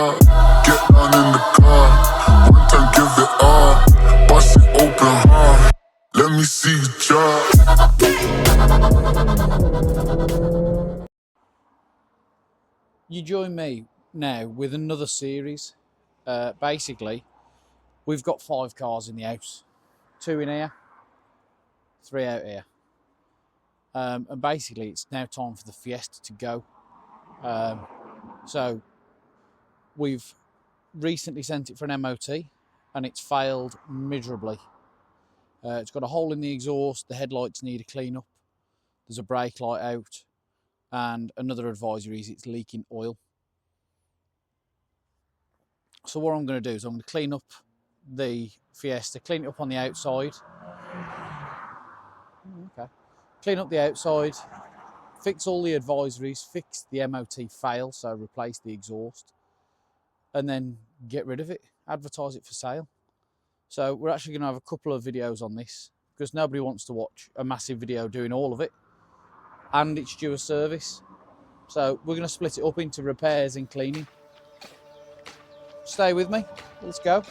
job. Get down in the car, one time give it all. Bust it open hard, let me see you drop. You join me now with another series. Basically, we've got 5 cars in the house. 2 in here, 3 out here. And basically it's now time for the Fiesta to go. So we've recently sent it for an MOT and it's failed miserably. It's got a hole in the exhaust, the headlights need a clean up, there's a brake light out, and another advisory is it's leaking oil. So what I'm going to do is I'm going to clean up the Fiesta, clean it up on the outside. Okay. Clean up the outside, fix all the advisories, fix the MOT fail, so replace the exhaust, and then get rid of it, advertise it for sale. So we're actually going to have a couple of videos on this because nobody wants to watch a massive video doing all of it, and it's due a service. So we're going to split it up into repairs and cleaning. Stay with me, let's go.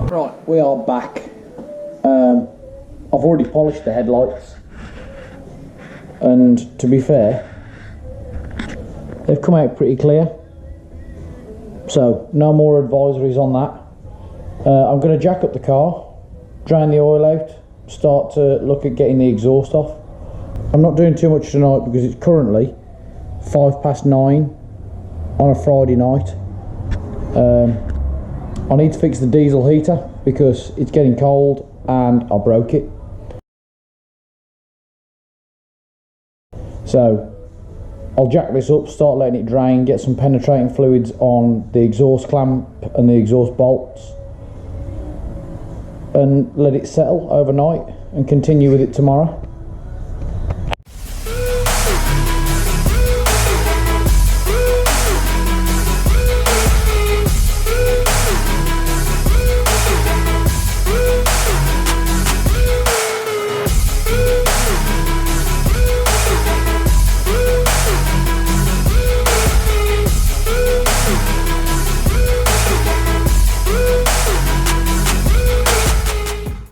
Right, we are back. I've already polished the headlights, and to be fair, they've come out pretty clear, so no more advisories on that. I'm going to jack up the car, drain the oil out, start to look at getting the exhaust off. I'm not doing too much tonight because it's currently 9:05 on a Friday night. I need to fix the diesel heater because it's getting cold and I broke it. So I'll jack this up, start letting it drain, get some penetrating fluids on the exhaust clamp and the exhaust bolts, and let it settle overnight and continue with it tomorrow.